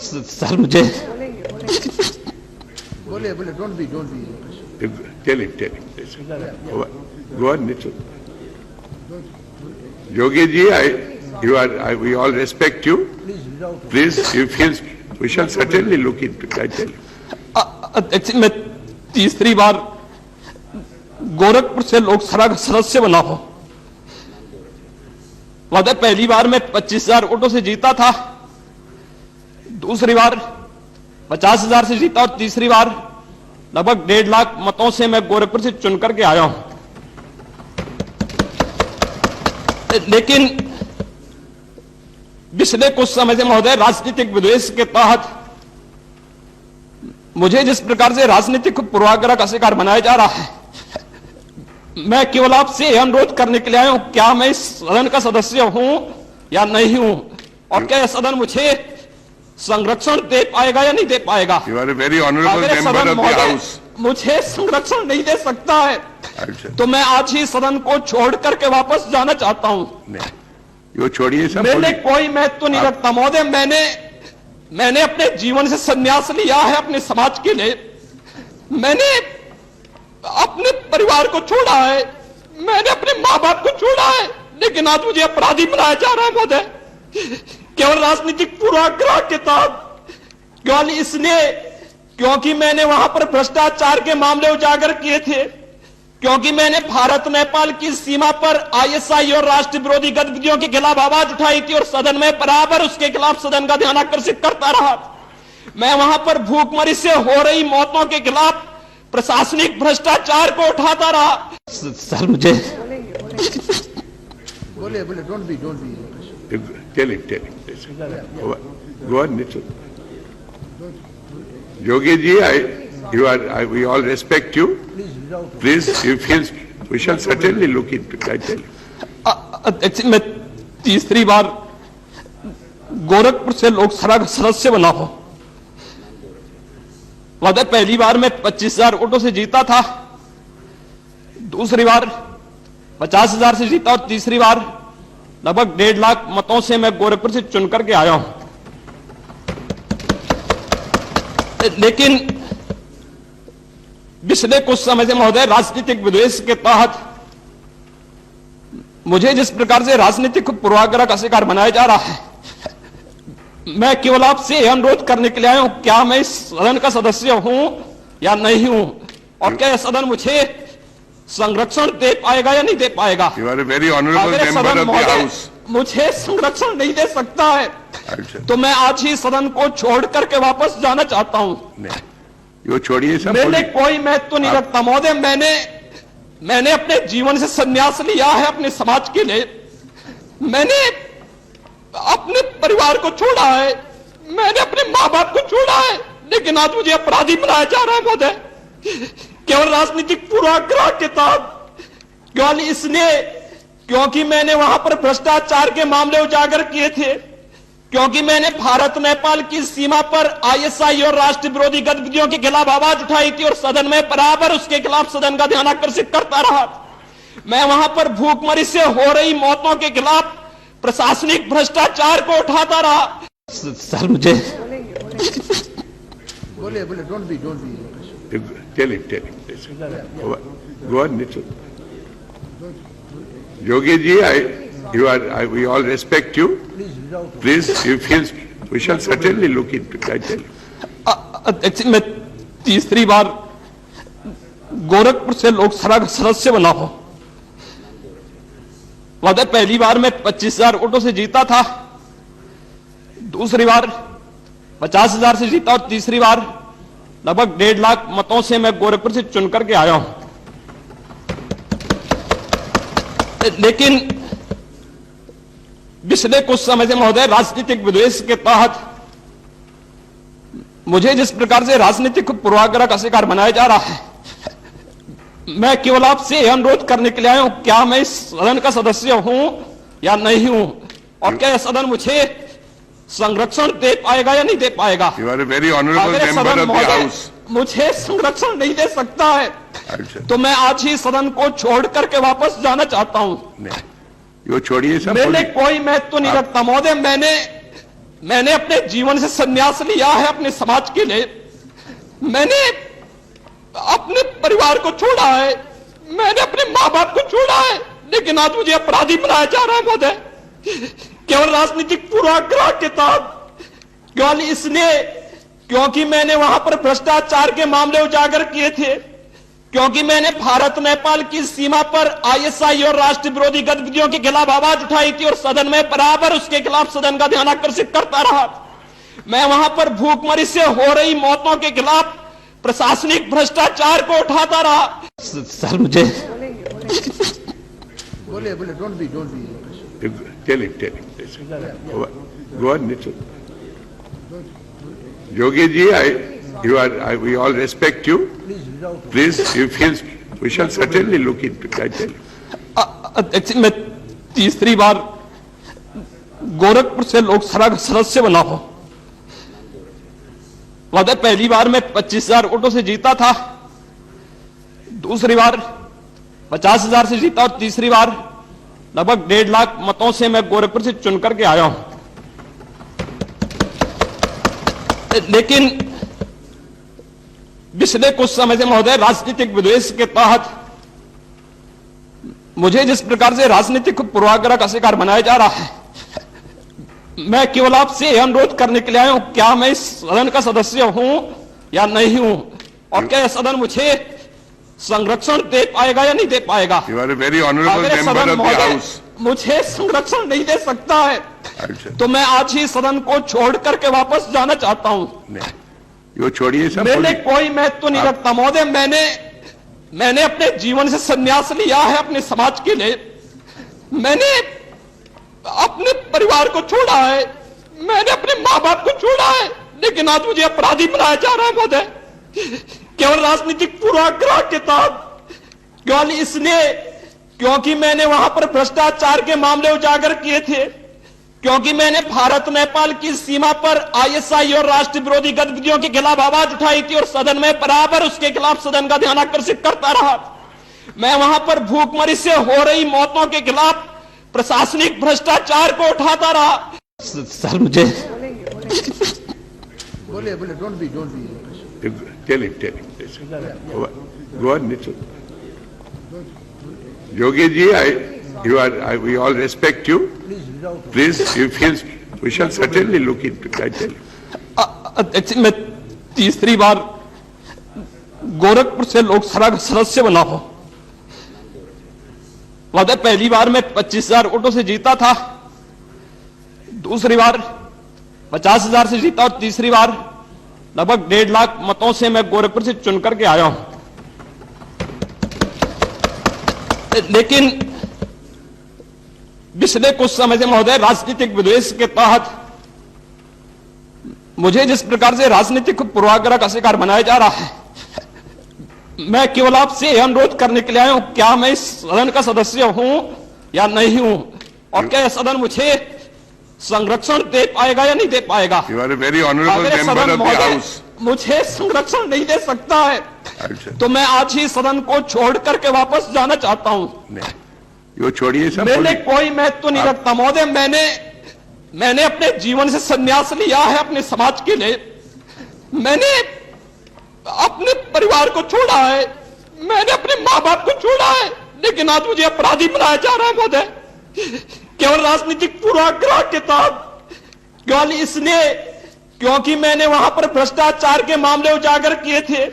Sir मुझे बोले don't be Tell him. Go on, Nitin. Yogi we all respect you. Please, if we shall certainly look into it, I tell you. अध्यक्ष मैं तीसरी बार गोरखपुर से लोकसभा का सदस्य बना हूं। वादा पहली बार मैं 25,000 वोटों से जीता था, दूसरी बार 50,000 से जीता और तीसरी बार लगभग 1.5 लाख मतों से मैं गोरखपुर से चुन करके आया हूं। लेकिन पिछले कुछ समय से महोदय राजनीतिक विद्वेष के तहत मुझे जिस प्रकार से राजनीतिक पूर्वाग्रह का शिकार बनाया जा रहा है, मैं केवल आपसे यह अनुरोध करने के लिए आया हूं, क्या मैं इस सदन का सदस्य हूं या नहीं हूं, और क्या यह सदन मुझे संरक्षण दे पाएगा या नहीं दे पाएगा। You are a very honorable member of the house. मुझे संरक्षण नहीं दे सकता है, तो मैं आज ही सदन को छोड़ करके वापस जाना चाहता हूं। वो छोड़िए सब। मैंने कोई महत्व नहीं रखता महोदय, मैंने अपने जीवन से संन्यास लिया है अपने समाज के लिए, मैंने अपने परिवार को छोड़ा है, मैंने अपने माँ बाप को छोड़ा है, लेकिन आज मुझे अपराधी बनाया जा रहा है महोदय, केवल राजनीतिक पूर्वाग्रह के तहत, केवल इसलिए क्योंकि मैंने वहां पर भ्रष्टाचार के मामले उजागर किए थे, क्योंकि मैंने भारत नेपाल की सीमा पर आईएसआई और राष्ट्र विरोधी गतिविधियों के खिलाफ आवाज उठाई थी और सदन में बराबर उसके खिलाफ सदन का ध्यान आकर्षित करता रहा। मैं वहां पर भूखमरी से हो रही मौतों के खिलाफ प्रशासनिक भ्रष्टाचार को उठाता रहा। सर मुझे बोले don't be Tell him. Go on, Nitin. Yogi we all respect you. Please, if we shall certainly look into it, I tell you. अध्यक्ष मैं तीसरी बार गोरखपुर से लोकसभा का सदस्य बना हूं। वादा पहली बार मैं 25,000 वोटों से जीता था, दूसरी बार 50,000 से जीता और तीसरी बार लगभग 1.5 लाख मतों से मैं गोरखपुर से चुन करके आया हूं। लेकिन पिछले कुछ समय से महोदय राजनीतिक विद्वेष के तहत मुझे जिस प्रकार से राजनीतिक पूर्वाग्रह का शिकार बनाया जा रहा है, मैं केवल आपसे यह अनुरोध करने के लिए आया हूं, क्या मैं इस सदन का सदस्य हूं या नहीं हूं, और क्या यह सदन मुझे संरक्षण दे पाएगा या नहीं दे पाएगा। You are a very honorable member of the house. मुझे संरक्षण नहीं दे सकता है, तो मैं आज ही सदन को छोड़ करके वापस जाना चाहता हूं। वो छोड़िए सब। मैंने कोई महत्व नहीं रखता महोदय, मैंने अपने जीवन से संन्यास लिया है अपने समाज के लिए, मैंने अपने परिवार को छोड़ा है, मैंने अपने माँ बाप को छोड़ा है, लेकिन आज मुझे अपराधी बनाया जा रहा है महोदय, केवल राजनीतिक पूर्वाग्रह के तहत, केवल इसलिए क्योंकि मैंने वहां पर भ्रष्टाचार के मामले उजागर किए थे, क्योंकि मैंने भारत नेपाल की सीमा पर आईएसआई और राष्ट्र विरोधी गतिविधियों के खिलाफ आवाज उठाई थी और सदन में बराबर उसके खिलाफ सदन का ध्यान आकर्षित करता रहा। मैं वहां पर भूखमरी से हो रही मौतों के खिलाफ प्रशासनिक भ्रष्टाचार को उठाता रहा। सर मुझे बोले don't be Tell him. Go on, Nitin. Yogi we all respect you. Please, if we shall certainly look into it, I tell you. अध्यक्ष मैं तीसरी बार गोरखपुर से लोकसभा का सदस्य बना हूं। वादा पहली बार मैं 25,000 वोटों से जीता था, दूसरी बार 50,000 से जीता और तीसरी बार लगभग 1.5 लाख मतों से मैं गोरखपुर से चुन करके आया हूं। लेकिन पिछले कुछ समय से महोदय राजनीतिक विद्वेष के तहत मुझे जिस प्रकार से राजनीतिक पूर्वाग्रह का शिकार बनाया जा रहा है, मैं केवल आपसे यह अनुरोध करने के लिए आया हूं, क्या मैं इस सदन का सदस्य हूं या नहीं हूं, और क्या यह सदन मुझे संरक्षण दे पाएगा या नहीं दे पाएगा। You are a very honorable member of the house. मुझे संरक्षण नहीं दे सकता है, तो मैं आज ही सदन को छोड़ करके वापस जाना चाहता हूं। वो छोड़िए सब। मैंने कोई महत्व नहीं रखता महोदय, मैंने अपने जीवन से संन्यास लिया है अपने समाज के लिए। मैंने अपने परिवार को छोड़ा है, मैंने अपने मां बाप को छोड़ा है, लेकिन आज मुझे अपराधी बनाया जा रहा है महोदय, केवल राजनीतिक पूर्वाग्रह के तहत, केवल इसलिए क्योंकि मैंने वहां पर भ्रष्टाचार के मामले उजागर किए थे, क्योंकि मैंने भारत नेपाल की सीमा पर आईएसआई और राष्ट्र विरोधी गतिविधियों के खिलाफ आवाज उठाई थी और सदन में बराबर उसके खिलाफ सदन का ध्यान आकर्षित करता रहा। मैं वहां पर भूखमरी से हो रही मौतों के खिलाफ प्रशासनिक भ्रष्टाचार को उठाता रहा। सर मुझे बोले बोले don't be Tell him. Go on, Nitin. Yogi ji, we all respect you. Please, if he we shall certainly look into it. I tell you. अध्यक्ष, मैं तीसरी बार गोरखपुर से लोकसभा का सदस्य बना हूं। महोदय, पहली बार मैं 25,000 वोटों से जीता था, दूसरी बार 50,000 से जीता और तीसरी बार लगभग 1.5 लाख मतों से मैं गोरखपुर से चुन करके आया हूं। लेकिन पिछले कुछ समय से महोदय राजनीतिक विद्वेष के तहत मुझे जिस प्रकार से राजनीतिक पूर्वाग्रह का शिकार बनाया जा रहा है, मैं केवल आपसे यह अनुरोध करने के लिए आया हूं, क्या मैं इस सदन का सदस्य हूं या नहीं हूं, और क्या यह सदन मुझे संरक्षण दे पाएगा या नहीं दे पाएगा। You are a very honorable member of the house. मुझे संरक्षण नहीं दे सकता है, तो मैं आज ही सदन को छोड़ करके वापस जाना चाहता हूं। वो छोड़िए सब, मैंने कोई महत्व नहीं रखता महोदय, मैंने अपने जीवन से संन्यास लिया है अपने समाज के लिए। मैंने अपने परिवार को छोड़ा है, मैंने अपने मां बाप को छोड़ा है, लेकिन आज मुझे अपराधी बनाया जा रहा है महोदय, केवल राजनीतिक पूर्वाग्रह के तहत, केवल इसलिए क्योंकि मैंने वहां पर भ्रष्टाचार के मामले उजागर किए थे, क्योंकि मैंने भारत नेपाल की सीमा पर आईएसआई और राष्ट्र विरोधी गतिविधियों के खिलाफ आवाज उठाई थी और सदन में बराबर उसके खिलाफ सदन का ध्यान आकर्षित करता रहा। मैं वहां पर भूखमरी से हो रही मौतों के खिलाफ प्रशासनिक भ्रष्टाचार को उठाता रहा। सर मुझे बोले don't be Tell him. Go on, Nitin. Yogi ji, we all respect you. Please, if he we shall certainly look into it. I tell you. अध्यक्ष, मैं तीसरी बार गोरखपुर से लोकसभा का सदस्य बना हूं। महोदय, पहली बार मैं 25,000 वोटों से जीता था, दूसरी बार 50,000 से जीता और तीसरी बार लगभग 1.5 लाख मतों से मैं गोरखपुर से चुन करके आया हूं। लेकिन पिछले कुछ समय से महोदय राजनीतिक विद्वेष के तहत मुझे जिस प्रकार से राजनीतिक पूर्वाग्रह का शिकार बनाया जा रहा है, मैं केवल आपसे यह अनुरोध करने के लिए आया हूं, क्या मैं इस सदन का सदस्य हूं या नहीं हूं, और क्या यह सदन मुझे संरक्षण दे पाएगा या नहीं दे पाएगा। You are a very honorable member of the house. मुझे संरक्षण नहीं दे सकता है, तो मैं आज ही सदन को छोड़ करके वापस जाना चाहता हूं। वो छोड़िए सब, मैंने कोई महत्व नहीं रखता महोदय, मैंने अपने जीवन से संन्यास लिया है अपने समाज के लिए। मैंने अपने परिवार को छोड़ा है, मैंने अपने मां बाप को छोड़ा है, लेकिन आज मुझे अपराधी बनाया जा रहा है महोदय, केवल राजनीतिक पूर्वाग्रह के तहत, केवल इसलिए क्योंकि मैंने वहां पर भ्रष्टाचार के मामले उजागर किए थे,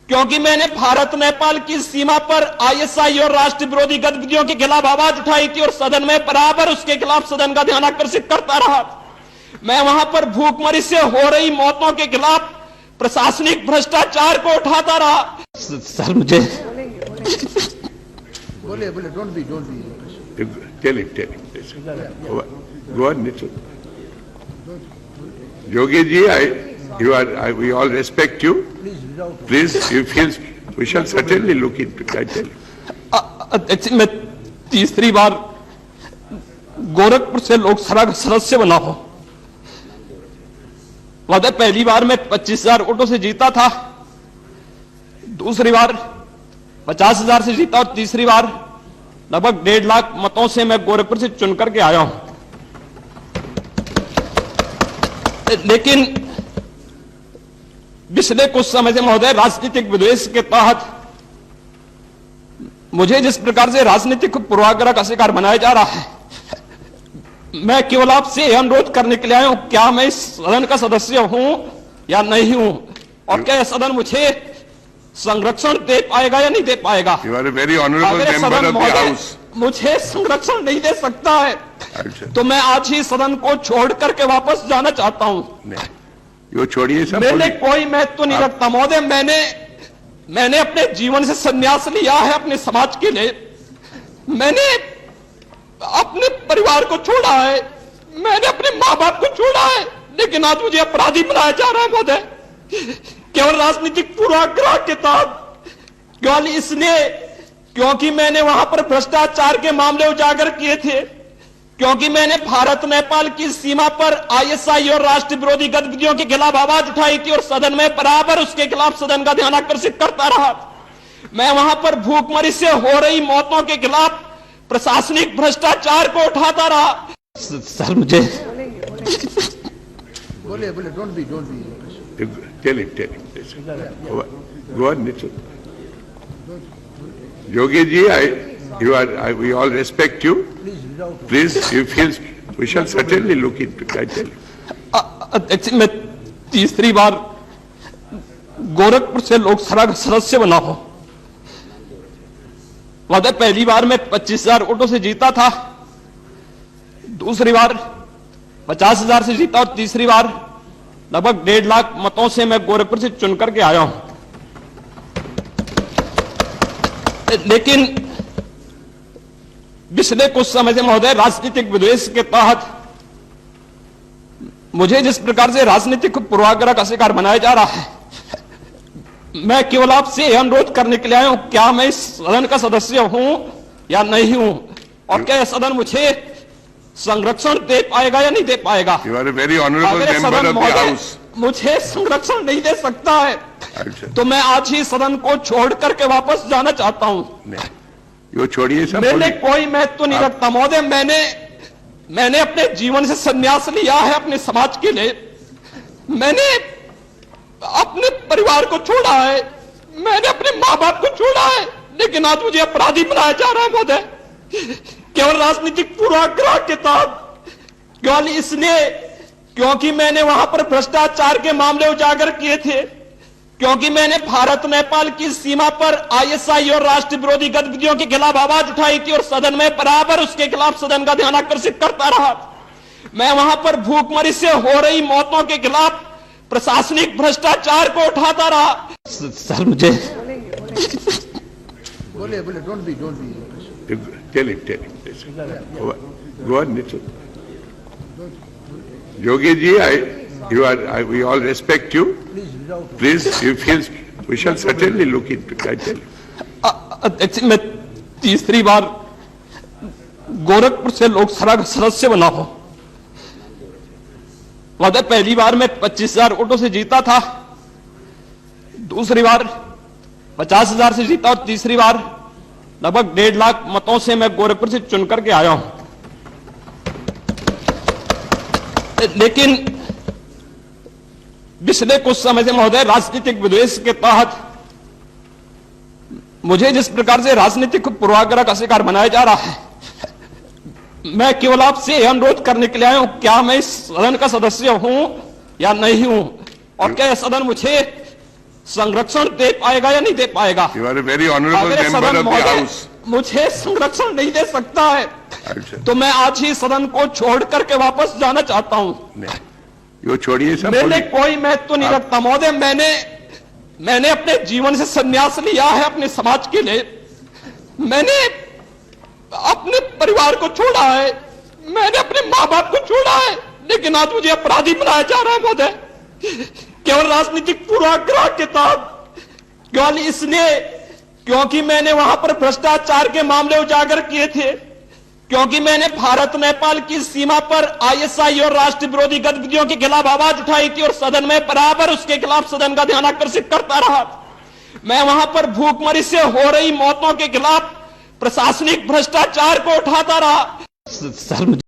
क्योंकि मैंने भारत नेपाल की सीमा पर आईएसआई और राष्ट्र विरोधी गतिविधियों के खिलाफ आवाज उठाई थी और सदन में बराबर उसके खिलाफ सदन का ध्यान आकर्षित करता रहा। मैं वहां पर भूखमरी से हो रही मौतों के खिलाफ प्रशासनिक भ्रष्टाचार को उठाता रहा। सर मुझे बोले don't be Tell him. Go on, Nitin. Yogi ji, we all respect you. Please, if he we shall certainly look into it. I tell you. अध्यक्ष, मैं तीसरी बार गोरखपुर से लोकसभा का सदस्य बना हूं। महोदय, पहली बार मैं 25,000 वोटों से जीता था, दूसरी बार 50,000 से जीता और तीसरी बार लगभग 1.5 लाख मतों से मैं गोरखपुर से चुन करके आया हूं। लेकिन पिछले कुछ समय से महोदय राजनीतिक विद्वेष के तहत मुझे जिस प्रकार से राजनीतिक पूर्वाग्रह का शिकार बनाया जा रहा है, मैं केवल आपसे यह अनुरोध करने के लिए आया हूं, क्या मैं इस सदन का सदस्य हूं या नहीं हूं, और क्या यह सदन मुझे संरक्षण दे पाएगा या नहीं दे पाएगा। You are a very honorable अगर member सदन of the महोदय House. मुझे संरक्षण नहीं दे सकता है अच्छा। तो मैं आज ही सदन को छोड़ करके वापस जाना चाहता हूं। नहीं, वो छोड़िए सब। मैंने बोलिए। कोई महत्व नहीं रखता महोदय, मैंने अपने जीवन से संन्यास लिया है अपने समाज के लिए। मैंने अपने परिवार को छोड़ा है, मैंने अपने माँ बाप को छोड़ा है, लेकिन आज मुझे अपराधी बनाया जा रहा है महोदय, केवल राजनीतिक पूर्वाग्रह के तहत। केवल इसलिए क्योंकि मैंने वहां पर भ्रष्टाचार के मामले उजागर किए थे, क्योंकि मैंने भारत नेपाल की सीमा पर आईएसआई और राष्ट्र विरोधी गतिविधियों के खिलाफ आवाज उठाई थी और सदन में बराबर उसके खिलाफ सदन का ध्यान आकर्षित करता रहा। मैं वहां पर भूखमरी से हो रही मौतों के खिलाफ प्रशासनिक भ्रष्टाचार को उठाता रहा। सर मुझे बोले don't be Tell him. Listen. Go on, Nitin. Yogi ji, we all respect you. Please, if we shall certainly look into it, I tell you. अध्यक्ष, मैं तीसरी बार गोरखपुर से लोकसभा का सदस्य बना हूं। वादे पहली बार मैं 25,000 वोटों से जीता था, दूसरी बार 50,000 से जीता और तीसरी बार लगभग 1.5 लाख मतों से मैं गोरखपुर से चुन करके आया हूं। लेकिन पिछले कुछ समय से महोदय राजनीतिक विद्वेष के तहत मुझे जिस प्रकार से राजनीतिक पूर्वाग्रह का शिकार बनाया जा रहा है, मैं केवल आपसे यह अनुरोध करने के लिए आया हूं, क्या मैं इस सदन का सदस्य हूं या नहीं हूं, और क्या यह सदन मुझे संरक्षण दे पाएगा या नहीं दे पाएगा। You are a very honorable अगर member सदन of the महोदय House. मुझे संरक्षण नहीं दे सकता है अच्छा। तो मैं आज ही सदन को छोड़ करके वापस जाना चाहता हूं। नहीं, वो छोड़िए सब। मैंने बोलिए। कोई महत्व नहीं रखता महोदय, मैंने अपने जीवन से संन्यास लिया है अपने समाज के लिए। मैंने अपने परिवार को छोड़ा है, मैंने अपने माँ बाप को छोड़ा है, लेकिन आज मुझे अपराधी बनाया जा रहा है महोदय, केवल राजनीतिक पूर्वाग्रह के तहत। केवल इसलिए क्योंकि मैंने वहां पर भ्रष्टाचार के मामले उजागर किए थे, क्योंकि मैंने भारत नेपाल की सीमा पर आईएसआई और राष्ट्र विरोधी गतिविधियों के खिलाफ आवाज उठाई थी और सदन में बराबर उसके खिलाफ सदन का ध्यान आकर्षित करता रहा। मैं वहां पर भूखमरी से हो रही मौतों के खिलाफ प्रशासनिक भ्रष्टाचार को उठाता रहा। सर मुझे बोले don't be Tell him. Listen. Go on, Nitin. Yogi ji, we all respect you. Please, if we shall certainly look into it, I tell you. अध्यक्ष, मैं तीसरी बार गोरखपुर से लोकसभा का सदस्य बना हूं। वादे पहली बार मैं 25,000 वोटों से जीता था, दूसरी बार 50,000 से जीता और तीसरी बार लगभग 1.5 लाख मतों से मैं गोरखपुर से चुन करके आया हूं। लेकिन पिछले कुछ समय से महोदय राजनीतिक विद्वेष के तहत मुझे जिस प्रकार से राजनीतिक पूर्वाग्रह का शिकार बनाया जा रहा है, मैं केवल आपसे यह अनुरोध करने के लिए आया हूं, क्या मैं इस सदन का सदस्य हूं या नहीं हूं, और क्या यह सदन मुझे संरक्षण दे पाएगा या नहीं दे पाएगा। You are a very honorable अगर member सदन of the महोदय House. मुझे संरक्षण नहीं दे सकता है अच्छा। तो मैं आज ही सदन को छोड़ करके वापस जाना चाहता हूं। नहीं, वो छोड़िए सब। मैंने बोलिए। कोई महत्व नहीं रखता महोदय, मैंने अपने जीवन से संन्यास लिया है अपने समाज के लिए। मैंने अपने परिवार को छोड़ा है, मैंने अपने माँ बाप को छोड़ा है, लेकिन आज मुझे अपराधी बनाया जा रहा है महोदय, केवल राजनीतिक पूर्वाग्रह के तहत। केवल इसलिए क्योंकि मैंने वहां पर भ्रष्टाचार के मामले उजागर किए थे, क्योंकि मैंने भारत नेपाल की सीमा पर आईएसआई और राष्ट्र विरोधी गतिविधियों के खिलाफ आवाज उठाई थी और सदन में बराबर उसके खिलाफ सदन का ध्यान आकर्षित करता रहा। मैं वहां पर भूखमरी से हो रही मौतों के खिलाफ प्रशासनिक भ्रष्टाचार को उठाता रहा। सर